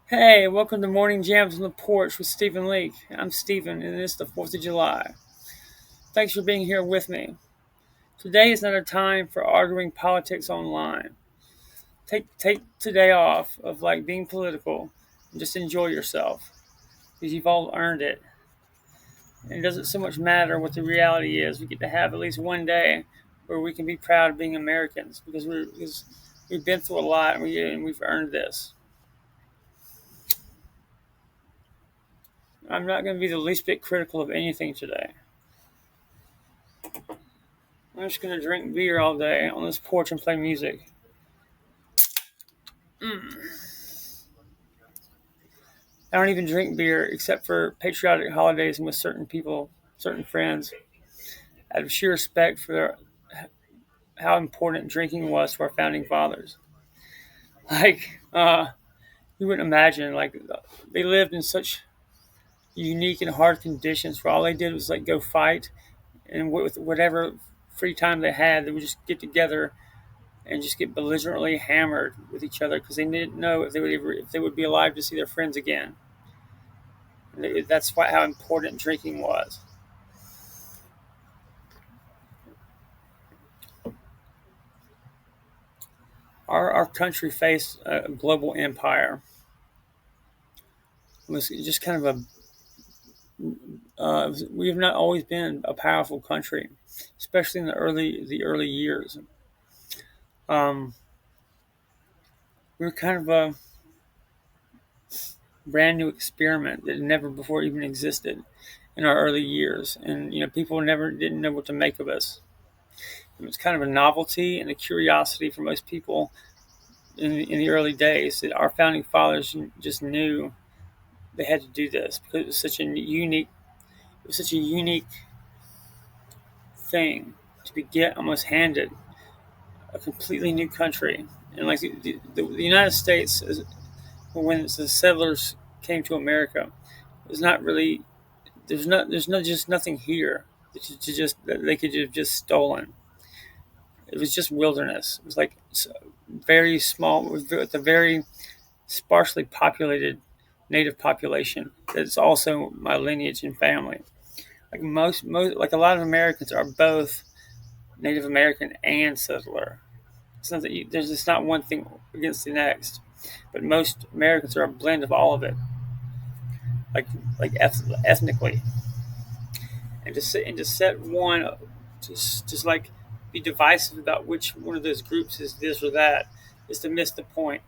Hey, welcome to Morning Jams on the Porch with Stephen Leake. I'm Stephen, and it's the 4th of July. Thanks for being here with me. Today is not a time for arguing politics online. Take today off of being political and just enjoy yourself because you've all earned it. And it doesn't so much matter what the reality is. We get to have at least one day where we can be proud of being Americans because we've been through a lot and we've earned this. I'm not going to be the least bit critical of anything today. I'm just gonna drink beer all day on this porch and play music. I don't even drink beer except for patriotic holidays and with certain people, certain friends, out of sheer respect for how important drinking was to our founding fathers. Like, you wouldn't imagine, they lived in such unique and hard conditions where all they did was go fight, and with whatever free time they had, they would just get together and just get belligerently hammered with each other because they didn't know if they would be alive to see their friends again. That's how important drinking was. Our country faced a global empire. It was just kind of we have not always been a powerful country, especially in the early years. Um, we were kind of a brand new experiment that never before even existed in our early years, and people never didn't know what to make of us. It was kind of a novelty and a curiosity for most people in the early days that our founding fathers just knew they had to do this because it was such a unique thing to be get almost handed a completely new country. And the United States, when the settlers came to America, was not really there's just nothing here that they could have just stolen. It was just wilderness. It was like very small, with a very sparsely populated native population. That's also my lineage and family. Like a lot of Americans are both Native American and settler. It's not that there's just not one thing against the next, but most Americans are a blend of all of it, like ethnically, and to set one, just like be divisive about which one of those groups is this or that, is to miss the point.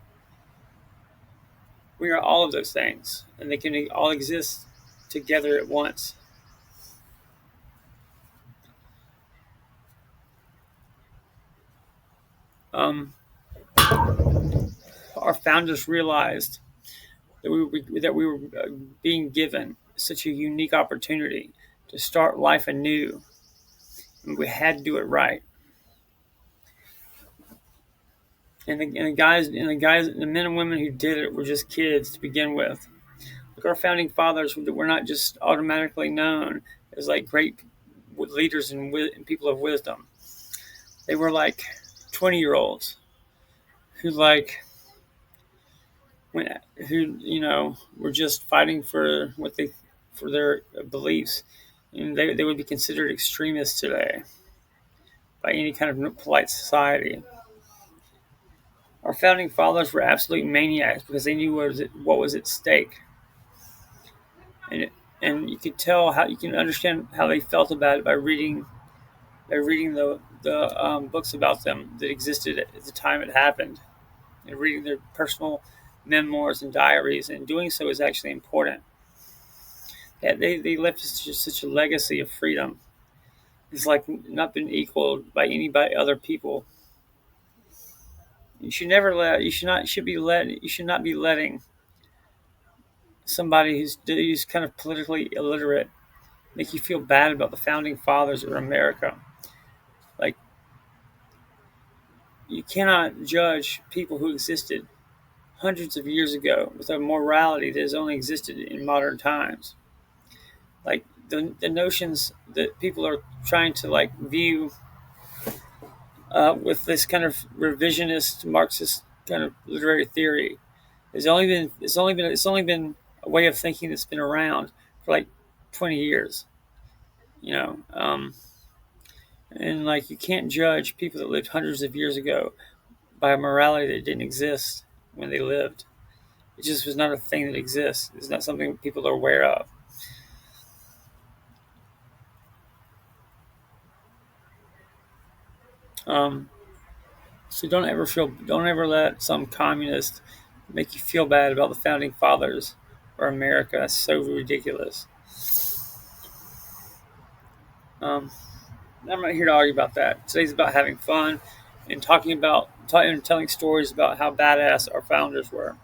We are all of those things, and they can all exist together at once. Um, our founders realized that we were being given such a unique opportunity to start life anew, and we had to do it right. And the men and women who did it were just kids to begin with. Like our founding fathers were not just automatically known as like great leaders and people of wisdom. They were like 20-year-olds who when who were just fighting for their beliefs, and they would be considered extremists today by any kind of polite society. Our founding fathers were absolute maniacs because they knew what was at stake, and and you can understand how they felt about it by reading the books about them that existed at the time it happened, and reading their personal memoirs and diaries. And doing so is actually important. Yeah, they left us just such a legacy of freedom. It's like not been equaled by anybody other people. You should not be letting somebody who's kind of politically illiterate make you feel bad about the founding fathers of America. Like, you cannot judge people who existed hundreds of years ago with a morality that has only existed in modern times. Like the notions that people are trying to view with this kind of revisionist Marxist kind of literary theory, It's only been a way of thinking that's been around for like 20 years. You know, and like you can't judge people that lived hundreds of years ago by a morality that didn't exist when they lived. It just was not a thing that exists. It's not something people are aware of. Um, so don't ever let some communist make you feel bad about the founding fathers or America. That's so ridiculous. Um, I'm not here to argue about that. Today's about having fun and and telling stories about how badass our founders were.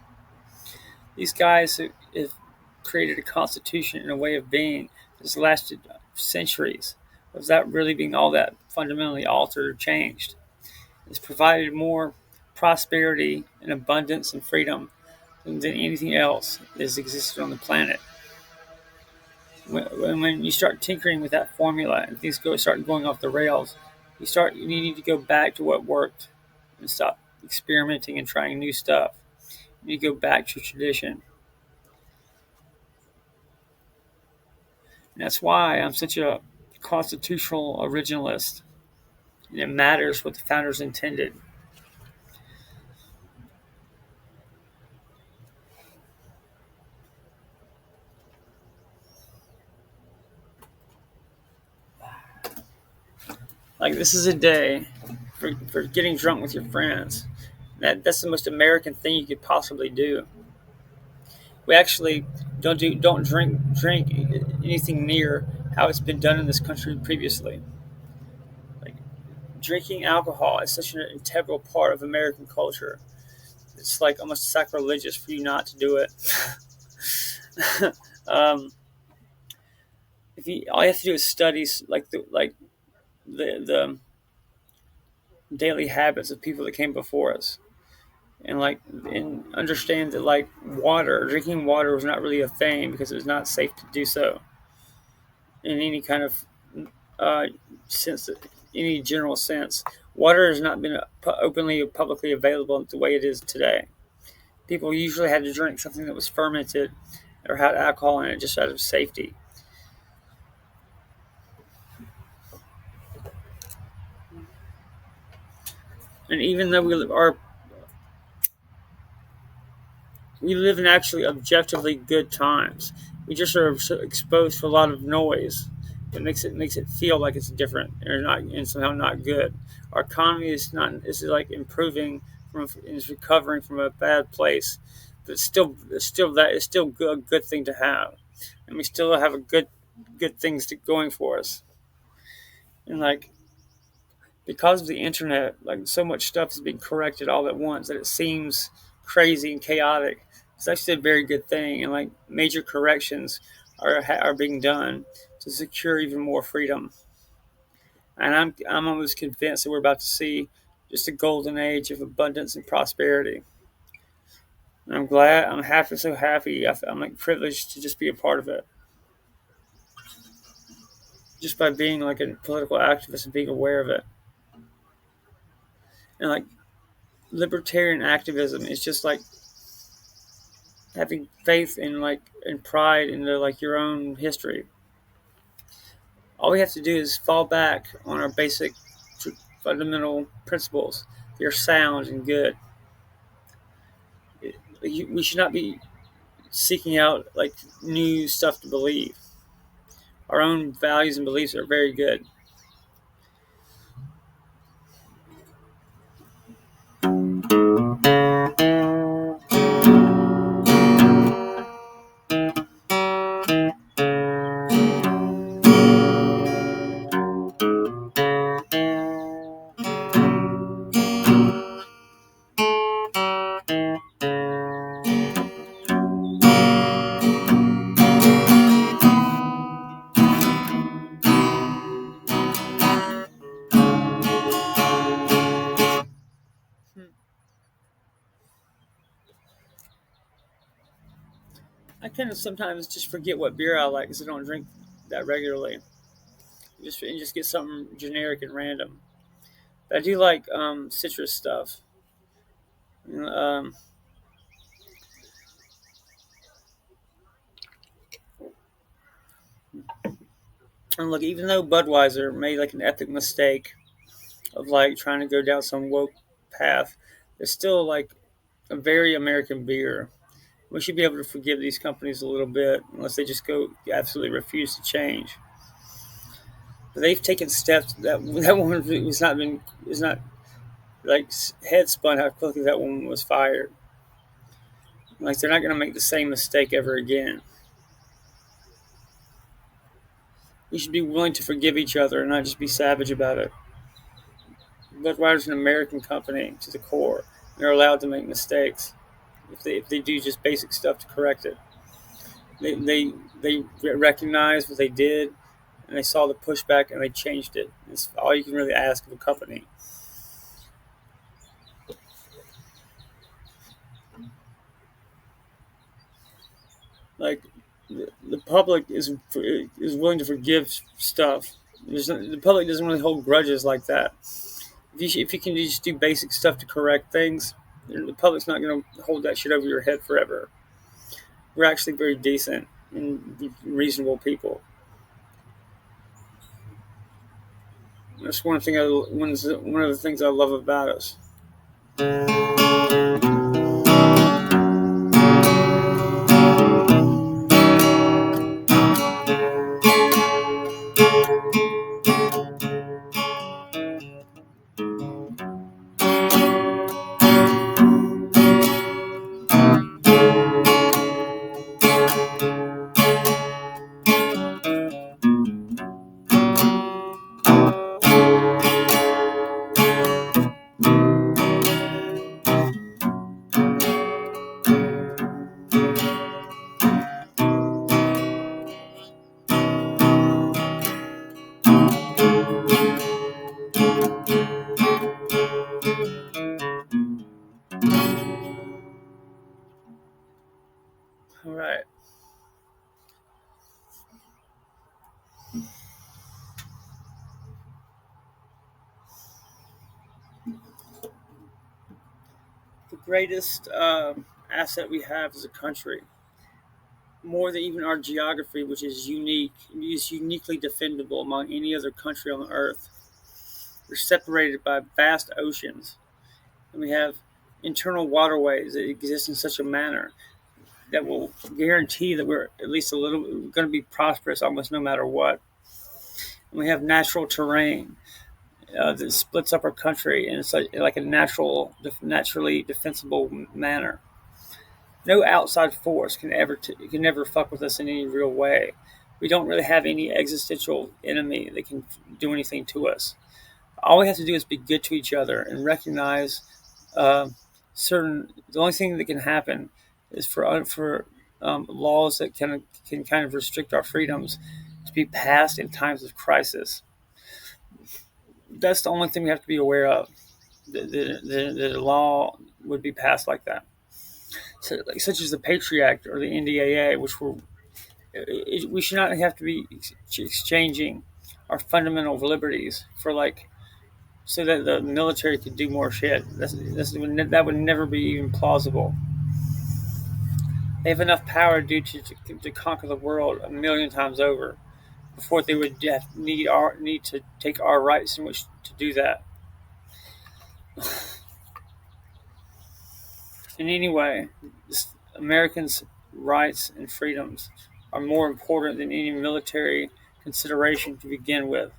These guys have created a constitution and a way of being that's lasted centuries without really being all that fundamentally altered or changed. It's provided more prosperity and abundance and freedom than anything else that has existed on the planet. When you start tinkering with that formula and things start going off the rails, you need to go back to what worked and stop experimenting and trying new stuff. You need to go back to tradition. And that's why I'm such a constitutional originalist. And it matters what the founders intended. Like this is a day for getting drunk with your friends. That's the most American thing you could possibly do. We actually don't drink anything near how it's been done in this country previously. Like drinking alcohol is such an integral part of American culture. It's like almost sacrilegious for you not to do it. um, if you all you have to do is study the daily habits of people that came before us, and understand that like drinking water was not really a thing because it was not safe to do so in any kind of uh, sense, any general sense. Water has not been openly publicly available the way it is today. People usually had to drink something that was fermented or had alcohol in it just out of safety. And even though we live in actually objectively good times, we just are so exposed to a lot of noise that makes it feel like it's different or not and somehow not good. Our economy is like improving is recovering from a bad place, but it's still a good thing to have, and we still have a good things going for us. And like because of the internet, like so much stuff is being corrected all at once that it seems crazy and chaotic. It's actually a very good thing, and like major corrections are being done to secure even more freedom. And I'm almost convinced that we're about to see just a golden age of abundance and prosperity. And I'm glad, I'm happy, so happy. I'm like privileged to just be a part of it, just by being like a political activist and being aware of it. And like libertarian activism is just like having faith in and pride in like your own history. All we have to do is fall back on our basic fundamental principles. They're sound and good. We should not be seeking out like new stuff to believe. Our own values and beliefs are very good. I kind of sometimes just forget what beer I like because I don't drink that regularly. Just get something generic and random. But I do like citrus stuff. Um, And look, even though Budweiser made like an epic mistake of like trying to go down some woke path, it's still like a very American beer. We should be able to forgive these companies a little bit unless they just go absolutely refuse to change. But they've taken steps that woman was not been is not like head spun how quickly that woman was fired. Like they're not going to make the same mistake ever again. We should be willing to forgive each other and not just be savage about it. Budweiser's an American company to the core. They're allowed to make mistakes if they do just basic stuff to correct it. They recognized what they did and they saw the pushback and they changed it. It's all you can really ask of a company. Like the public is willing to forgive stuff. The public doesn't really hold grudges like that. If you can just do basic stuff to correct things, the public's not going to hold that shit over your head forever. We're actually very decent and reasonable people. That's one of the things I love about us. All right. The greatest asset we have as a country, more than even our geography, which is uniquely defendable among any other country on the earth. We're separated by vast oceans, and we have internal waterways that exist in such a manner that will guarantee that we're at least a little going to be prosperous almost no matter what. And we have natural terrain that splits up our country in like a naturally defensible manner. No outside force can never fuck with us in any real way. We don't really have any existential enemy that can do anything to us. All we have to do is be good to each other and recognize uh, certain. The only thing that can happen is for laws that can kind of restrict our freedoms to be passed in times of crisis. That's the only thing we have to be aware of. The law would be passed like that, so, like, such as the Patriot Act or the NDAA, which we should not have to be exchanging our fundamental liberties for like so that the military could do more shit. That would never be even plausible. They have enough power to conquer the world a million times over before they would need to take our rights in which to do that. In any way, Americans' rights and freedoms are more important than any military consideration to begin with.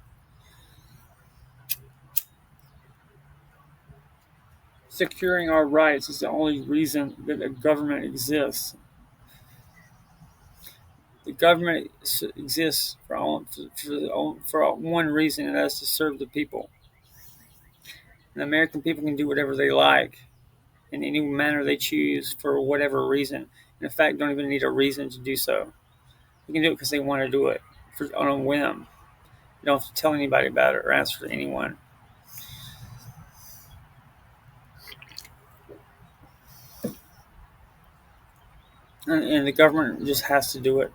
Securing our rights is the only reason that a government exists. The government exists for one reason, and that's to serve the people. And the American people can do whatever they like in any manner they choose for whatever reason. And in fact, don't even need a reason to do so. They can do it because they want to do it on a whim. You don't have to tell anybody about it or answer to anyone. And the government just has to do it,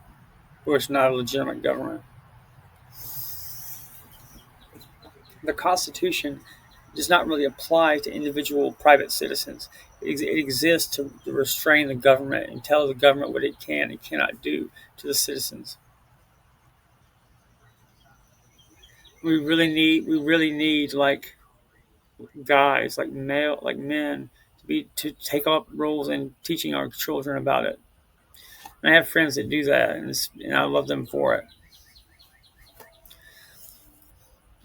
or it's not a legitimate government. The Constitution does not really apply to individual private citizens. It exists to restrain the government and tell the government what it can and cannot do to the citizens. we really need like guys, like men, to take up roles in teaching our children about it. And I have friends that do that, and I love them for it.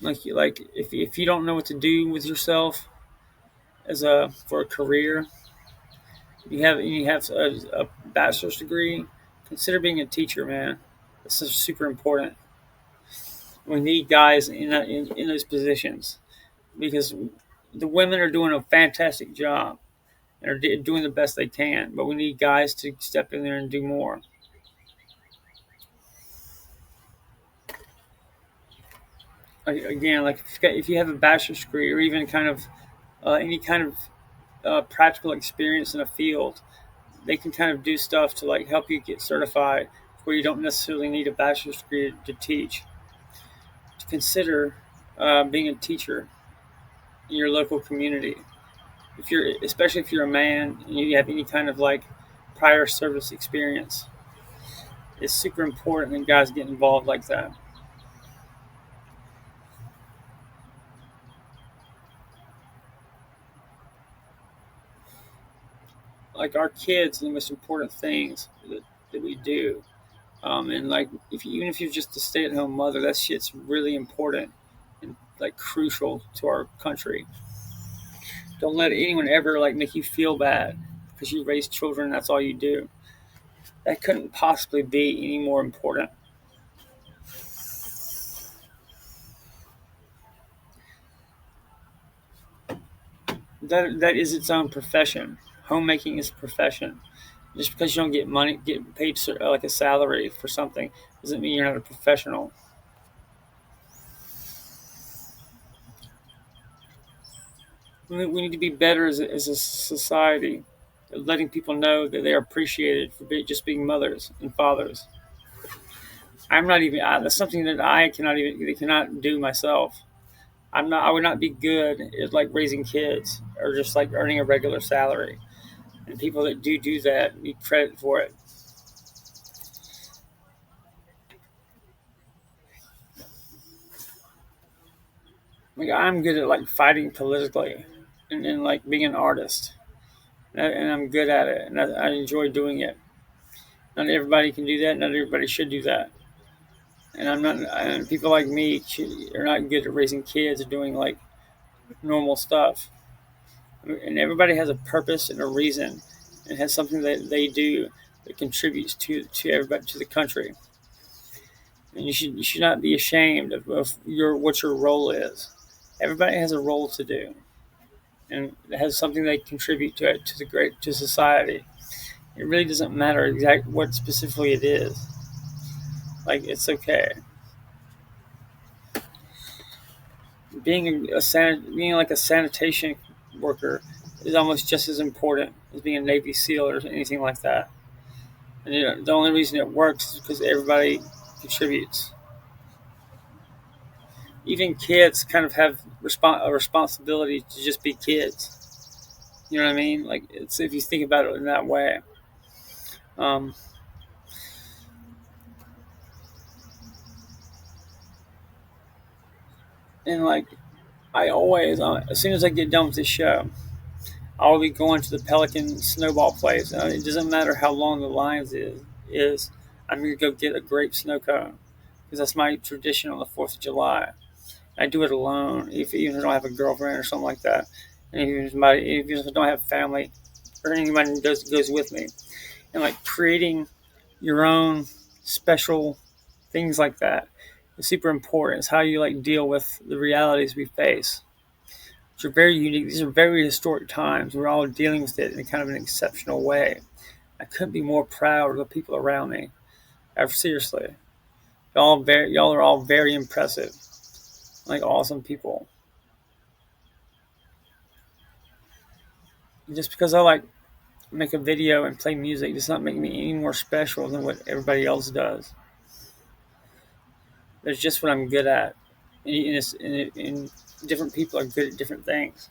Like if you don't know what to do with yourself as a for a career, you have a bachelor's degree, consider being a teacher, man. This is super important. We need guys in those positions because the women are doing a fantastic job and are doing the best they can, but we need guys to step in there and do more. Like, again, like if you have a bachelor's degree or even kind of any kind of practical experience in a field, they can kind of do stuff to like help you get certified where you don't necessarily need a bachelor's degree to teach. To consider being a teacher in your local community. If you're, especially if you're a man and you have any kind of like prior service experience, it's super important that guys get involved like that. Like our kids, are the most important things that we do. And like even if you're just a stay-at-home mother, that shit's really important and like crucial to our country. Don't let anyone ever like make you feel bad because you raise children. That's all you do. That couldn't possibly be any more important. That is its own profession. Homemaking is a profession. Just because you don't get paid like a salary for something, doesn't mean you're not a professional. We need to be better as a society, letting people know that they are appreciated for just being mothers and fathers. I'm not even. That's something that I cannot do myself. I'm not. I would not be good at like raising kids or just like earning a regular salary. And people that do that need credit for it. Like I'm good at like fighting politically, and like being an artist, and I'm good at it, and I enjoy doing it. Not everybody can do that. Not everybody should do that. And I'm not. And people like me are not good at raising kids or doing like normal stuff. And everybody has a purpose and a reason, and has something that they do that contributes to everybody to the country. And you should not be ashamed of your what your role is. Everybody has a role to do, and it has something they contribute to it to society. It really doesn't matter exactly what specifically it is. Like it's okay. Being like a sanitation worker is almost just as important as being a Navy SEAL or anything like that. And the only reason it works is because everybody contributes. Even kids kind of have a responsibility to just be kids. You know what I mean? Like it's if you think about it in that way. Um, and like I always, as soon as I get done with this show, I'll be going to the Pelican snowball place. It doesn't matter how long the lines is. I'm gonna go get a grape snow cone because that's my tradition on the 4th of July. I do it alone, even if I don't have a girlfriend or something like that, and even if I don't have family or anyone who goes with me. And like creating your own special things like that is super important. It's how you like deal with the realities we face, which are very unique. These are very historic times. We're all dealing with it in kind of an exceptional way. I couldn't be more proud of the people around me. Seriously, y'all are all very impressive, like awesome people. Just because I like make a video and play music does not make me any more special than what everybody else does. That's just what I'm good at, and different people are good at different things.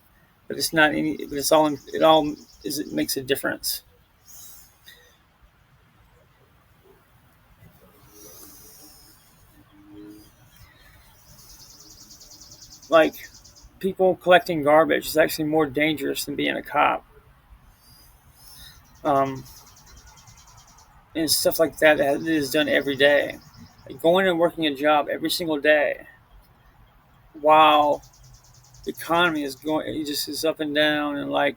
But it's not any. But it makes a difference. like people collecting garbage is actually more dangerous than being a cop. Um, and stuff like that is done every day. Like going and working a job every single day while the economy is going, it just is up and down, and like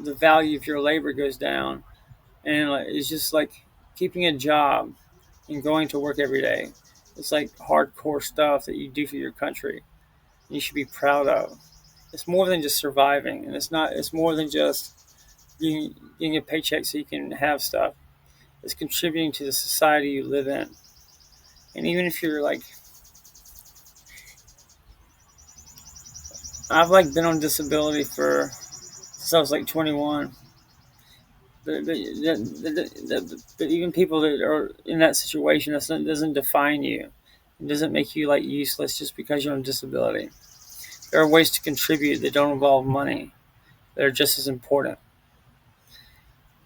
the value of your labor goes down, and like, it's just like keeping a job and going to work every day. It's like hardcore stuff that you do for your country. You should be proud of. It's more than just surviving, and it's not. It's more than just getting a paycheck so you can have stuff. It's contributing to the society you live in. And even if you're like, I've like been on disability for since I was like 21. But even people that are in that situation, that doesn't define you. It doesn't make you like useless just because you're on disability. There are ways to contribute that don't involve money. That are just as important.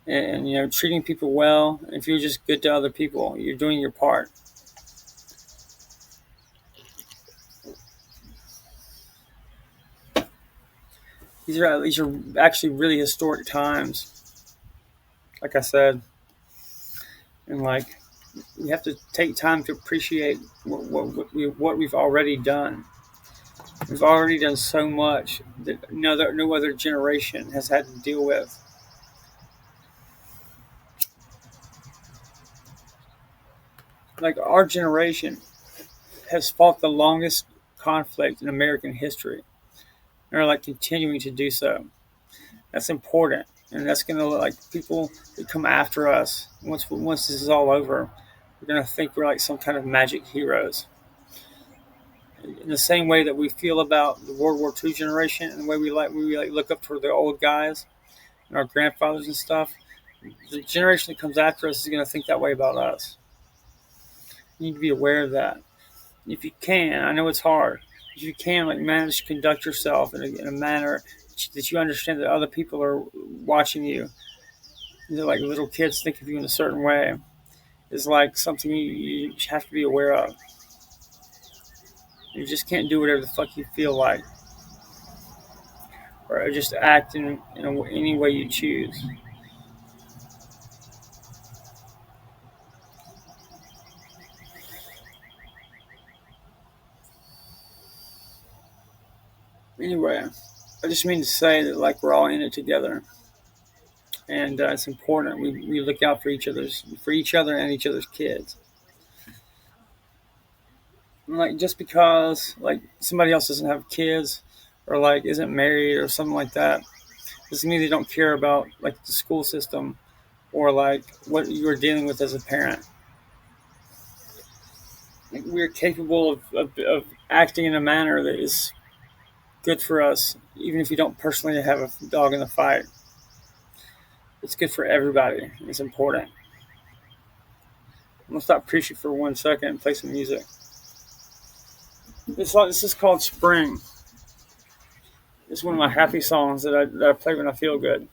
And you know, treating people well. If you're just good to other people, you're doing your part. These are actually really historic times. Like I said, and like we have to take time to appreciate what we've already done. We've already done so much that no other generation has had to deal with. Like our generation has fought the longest conflict in American history, and are like continuing to do so. That's important, and that's gonna like people that come after us once this is all over. We're gonna think we're like some kind of magic heroes. In the same way that we feel about the World War II generation, and the way we like look up toward the old guys and our grandfathers and stuff, the generation that comes after us is going to think that way about us. You need to be aware of that. If you can, I know it's hard. If you can, like manage to conduct yourself in a manner that you understand that other people are watching you. They're like little kids think of you in a certain way. Is like something you have to be aware of. You just can't do whatever the fuck you feel like, or just act in any way you choose. Anyway, I just mean to say that like we're all in it together, and it's important we look out for each other and each other's kids. And, like just because like somebody else doesn't have kids or like isn't married or something like that doesn't mean they don't care about like the school system or like what you're dealing with as a parent. Like, we're capable of acting in a manner that is good for us, even if you don't personally have a dog in the fight. It's good for everybody. It's important. I'm gonna stop preaching for 1 second and play some music. This is called Spring. It's one of my happy songs that I play when I feel good.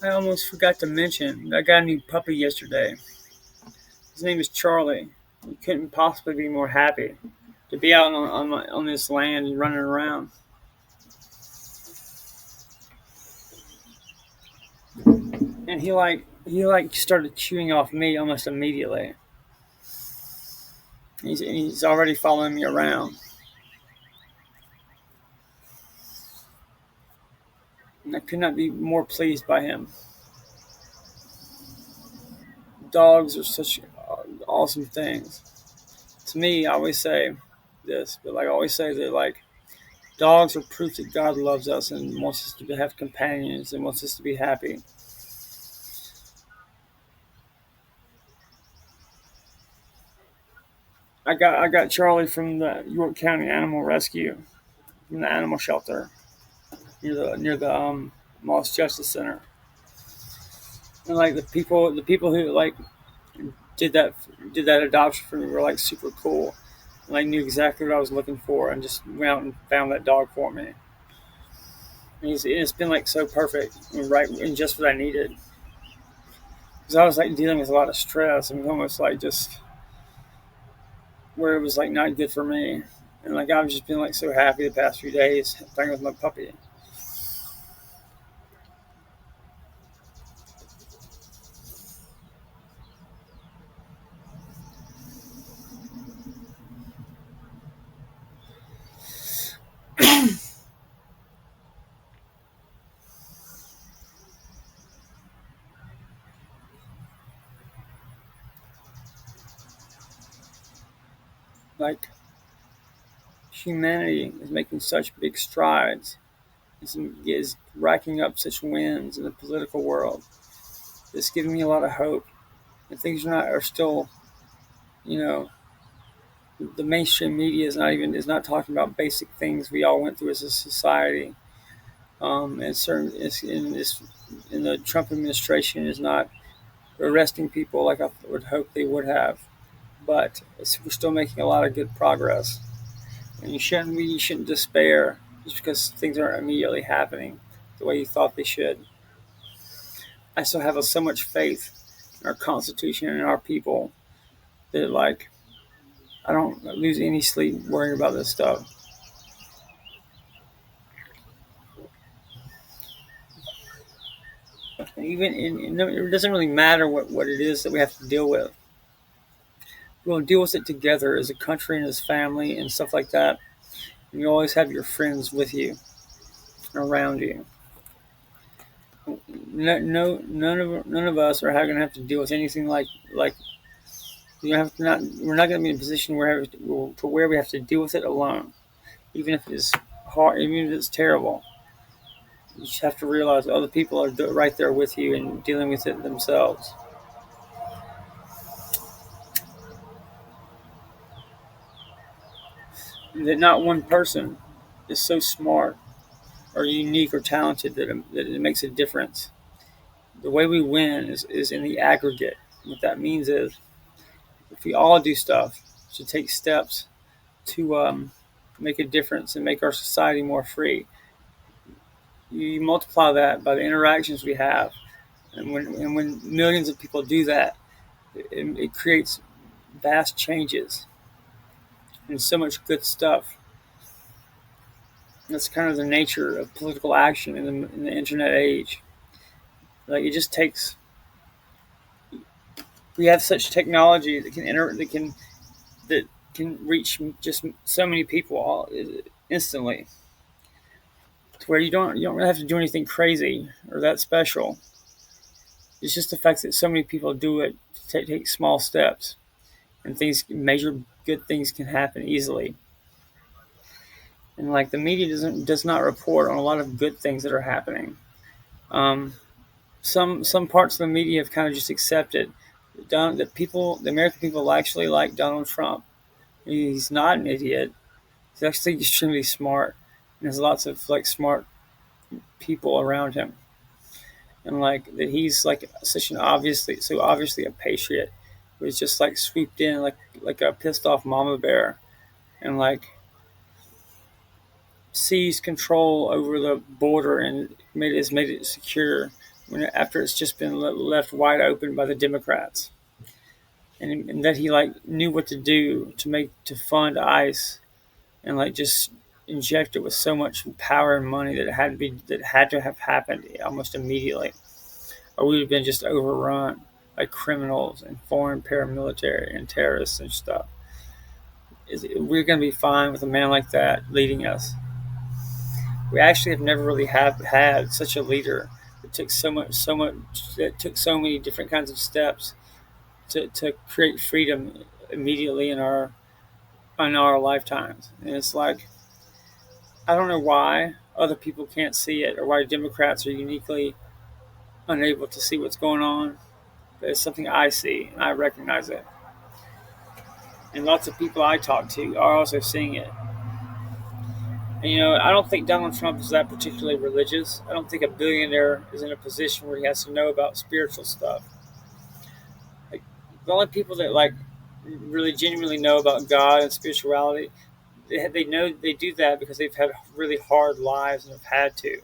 I almost forgot to mention that I got a new puppy yesterday. His name is Charlie. He couldn't possibly be more happy to be out on this land and running around. And he started chewing off me almost immediately. He's already following me around. I could not be more pleased by him. Dogs are such awesome things. To me, I always say this, but like I always say that like dogs are proof that God loves us and wants us to have companions and wants us to be happy. I got Charlie from the York County Animal Rescue, from the animal shelter near the Moss Justice Center. And like the people who like did that did that adoption for me were like super cool. And, like knew exactly what I was looking for and just went out and found that dog for me. And it's been like so perfect and right and just what I needed. Because I was like dealing with a lot of stress and almost like just where it was like not good for me. And like I've just been like so happy the past few days playing with my puppy. Like humanity is making such big strides. Is racking up such wins in the political world. It's giving me a lot of hope. And things are still, you know, the mainstream media is not talking about basic things we all went through as a society. And certain in the Trump administration is not arresting people like I would hope they would have. But we're still making a lot of good progress. And you shouldn't despair just because things aren't immediately happening the way you thought they should. I still have so much faith in our Constitution and our people that like I don't lose any sleep worrying about this stuff. And it doesn't really matter what it is that we have to deal with. We'll deal with it together as a country and as family and stuff like that. And you always have your friends with you and around you. None of us are going to have to deal with anything like you have to not. We're not going to be in a position where we have to deal with it alone, even if it's hard, even if it's terrible. You just have to realize other people are right there with you and dealing with it themselves. That not one person is so smart or unique or talented that it makes a difference. The way we win is in the aggregate. What that means is if we all do stuff to take steps to make a difference and make our society more free, you multiply that by the interactions we have. And when millions of people do that, it creates vast changes and so much good stuff. That's kind of the nature of political action in the internet age. Like it just takes. We have such technology that can reach just so many people instantly, to where you don't really have to do anything crazy or that special. It's just the fact that so many people do it to take small steps, and major good things can happen easily. And like the media does not report on a lot of good things that are happening. Um, some parts of the media have kind of just accepted the American people actually like Donald Trump. He's not an idiot. He's actually extremely smart, and there's lots of like smart people around him, and like that he's like such an obviously a patriot, who's just like swooped in like a pissed off mama bear, and like seized control over the border and made it secure after it's just been left wide open by the Democrats, and that he like knew what to do to fund ICE and like just inject it with so much power and money that had to have happened almost immediately, or we would have been just overrun by criminals and foreign paramilitary and terrorists and stuff. We're going to be fine with a man like that leading us. We actually have never really have had such a leader that took that took so many different kinds of steps to create freedom immediately in our lifetimes. And it's like, I don't know why other people can't see it, or why Democrats are uniquely unable to see what's going on. But it's something I see and I recognize it. And lots of people I talk to are also seeing it. And, I don't think Donald Trump is that particularly religious. I don't think a billionaire is in a position where he has to know about spiritual stuff. Like, the only people that really genuinely know about God and spirituality, they know they do that because they've had really hard lives and have had to.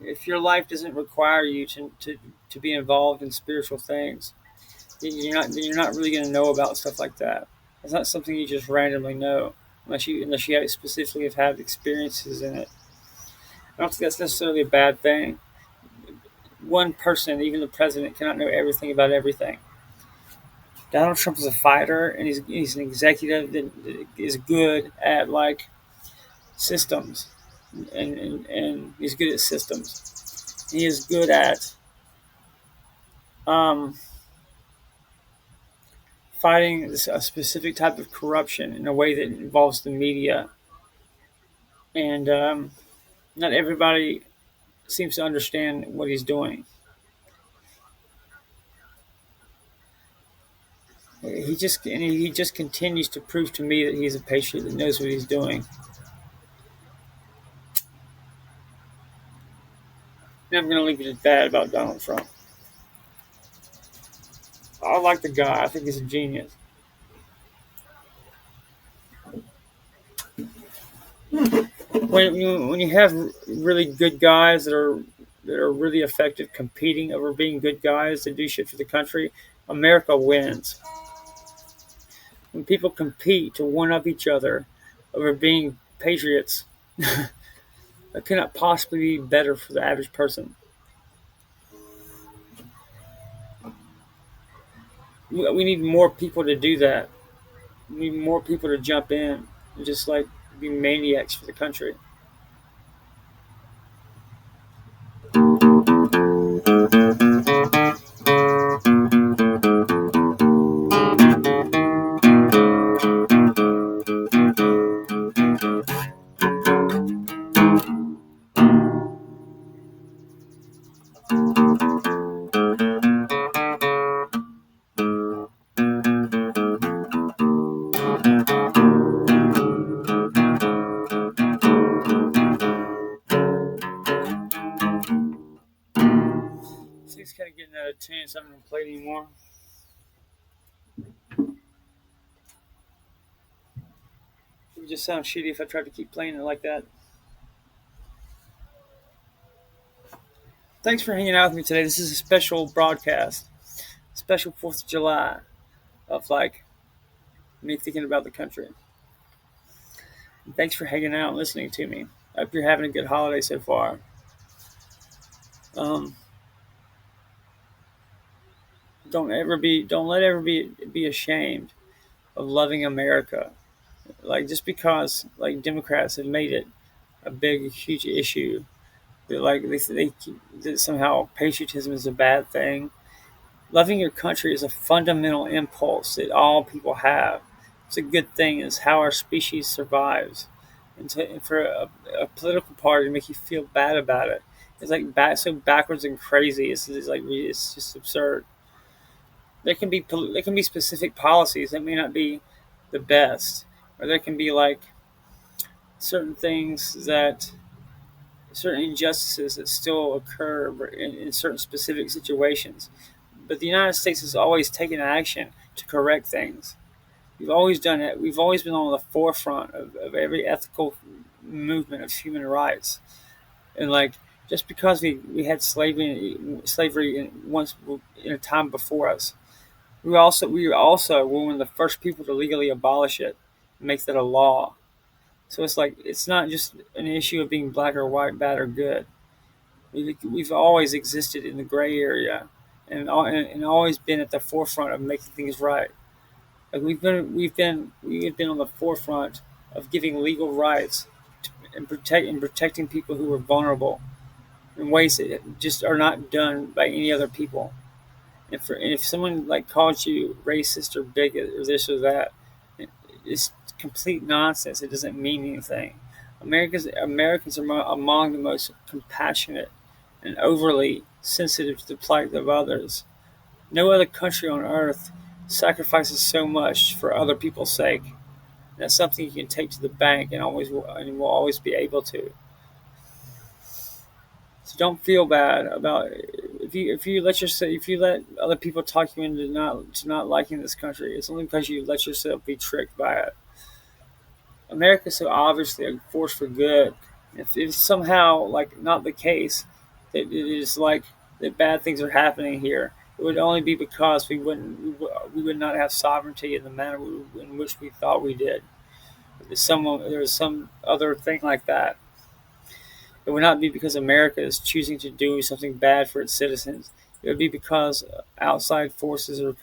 If your life doesn't require you to be involved in spiritual things, you're not really going to know about stuff like that. It's not something you just randomly know unless you specifically have had experiences in it. I don't think that's necessarily a bad thing. One person, even the president, cannot know everything about everything. Donald Trump is a fighter, and he's an executive that is good at systems, and he's good at systems. He is good at um, fighting a specific type of corruption in a way that involves the media, and not everybody seems to understand what he's doing. He just continues to prove to me that he's a patriot that knows what he's doing. And I'm going to leave it at that about Donald Trump. I like the guy. I think he's a genius. When you have really good guys that are really effective competing over being good guys that do shit for the country, America wins. When people compete to one up each other over being patriots, that cannot possibly be better for the average person. We need more people to do that. We need more people to jump in and just be maniacs for the country. See, it's kind of getting out of tune, so I'm not gonna play it anymore. It would just sound shitty if I tried to keep playing it like that. Thanks for hanging out with me today. This is a special broadcast, special 4th of July of me thinking about the country. And thanks for hanging out and listening to me. I hope you're having a good holiday so far. Um, don't let ever be ashamed of loving America. Just because Democrats have made it a big, huge issue that that somehow patriotism is a bad thing. Loving your country is a fundamental impulse that all people have. It's a good thing. It's how our species survives. And for a political party to make you feel bad about it, it's so backwards and crazy. It's just absurd. There can be specific policies that may not be the best, or there can be certain things that certain injustices that still occur in certain specific situations. But the United States has always taken action to correct things. We've always done it. We've always been on the forefront of every ethical movement of human rights. And just because we had slavery once in a time before us, we also were one of the first people to legally abolish it and make that a law. So it's not just an issue of being black or white, bad or good. We've always existed in the gray area, and always been at the forefront of making things right. We've been on the forefront of giving legal rights protecting people who are vulnerable in ways that just are not done by any other people. And if someone like calls you racist or bigot or this or that, it's complete nonsense. It doesn't mean anything. Americans are among the most compassionate and overly sensitive to the plight of others. No other country on earth sacrifices so much for other people's sake. That's something you can take to the bank and will always be able to. So don't feel bad about if you let other people talk you into not liking this country. It's only because you let yourself be tricked by it. America's so obviously a force for good. If it's somehow like not the case, that it is like that bad things are happening here, it would only be because we would not have sovereignty in the manner in which we thought we did. If there was some other thing like that. It would not be because America is choosing to do something bad for its citizens. It would be because outside forces are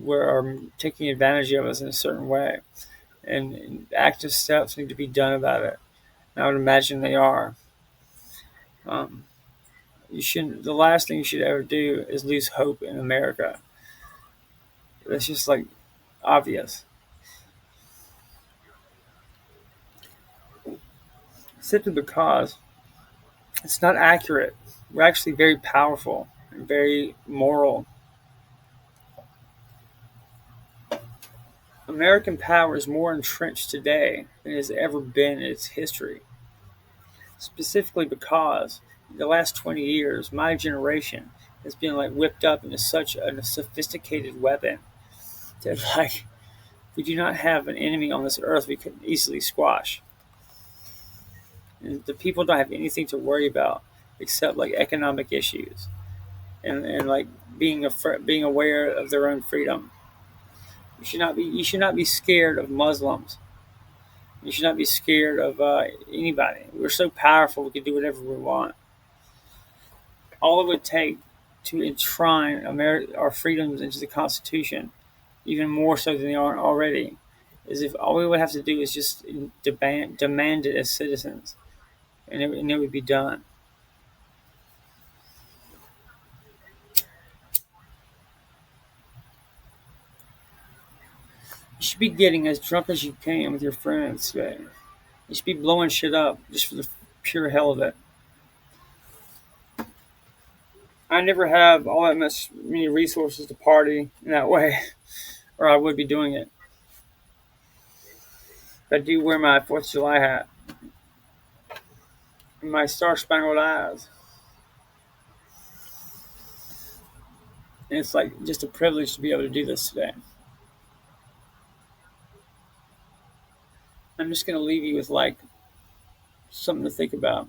are taking advantage of us in a certain way, and active steps need to be done about it. And I would imagine they are. Um, you shouldn't. The last thing you should ever do is lose hope in America. That's just like obvious. Simply because it's not accurate. We're actually very powerful and very moral. American power is more entrenched today than it has ever been in its history, specifically because in the last 20 years, my generation has been like whipped up into such a sophisticated weapon that like we do not have an enemy on this earth we could easily squash. And the people don't have anything to worry about except like economic issues and like being aware of their own freedom. You should not be scared of Muslims. You should not be scared of anybody. We're so powerful, we can do whatever we want. All it would take to enshrine our freedoms into the Constitution, even more so than they are already, is if all we would have to do is just demand it as citizens, and it would be done. You should be getting as drunk as you can with your friends today. You should be blowing shit up just for the pure hell of it. I never have all that many resources to party in that way, or I would be doing it. But I do wear my Fourth of July hat and my Star Spangled Eyes, and it's like just a privilege to be able to do this today. I'm just gonna leave you with like something to think about.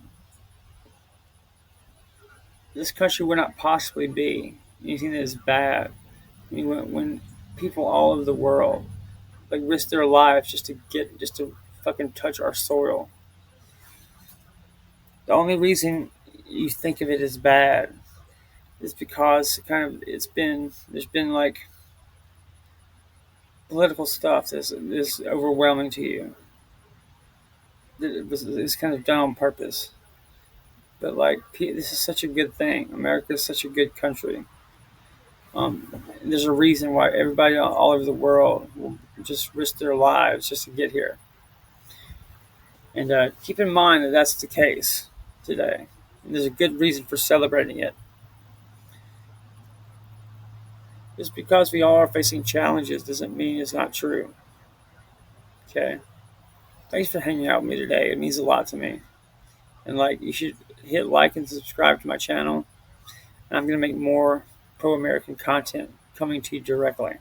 This country would not possibly be anything that is bad. I mean, when people all over the world like risk their lives just to fucking touch our soil. The only reason you think of it as bad is because there's been like political stuff that's overwhelming to you. It's kind of done on purpose. But like this is such a good thing. America is such a good country. There's a reason why everybody all over the world will just risk their lives just to get here. And keep in mind that that's the case today. And there's a good reason for celebrating it. Just because we all are facing challenges doesn't mean it's not true. Okay. Thanks for hanging out with me today. It means a lot to me. And like you should hit like and subscribe to my channel. And I'm gonna make more pro-American content coming to you directly.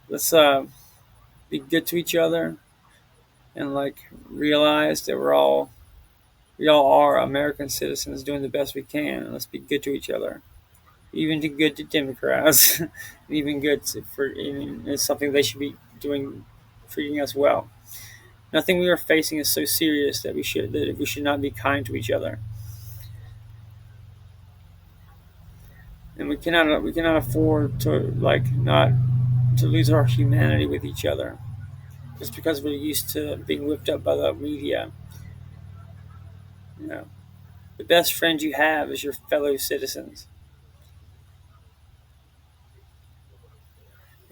Let's be good to each other and like realize that we all are American citizens doing the best we can. And let's be good to each other. Even to good to Democrats, even good it's something they should be doing, treating us well. Nothing we are facing is so serious that we should not be kind to each other, and we cannot afford to like not to lose our humanity with each other. just because we're used to being whipped up by the media. You know, the best friend you have is your fellow citizens.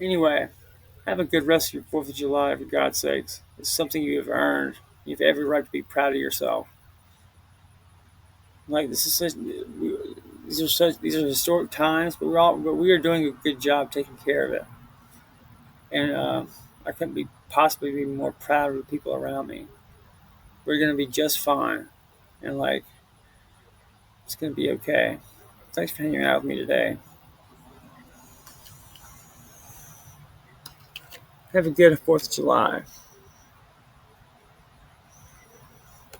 Anyway, have a good rest of your 4th of July, for God's sakes. It's something you have earned. You have every right to be proud of yourself. Like this is such, these are historic times, but we are doing a good job taking care of it. And I couldn't be possibly be more proud of the people around me. We're gonna be just fine, and like it's gonna be okay. Thanks for hanging out with me today. Have a good 4th of July.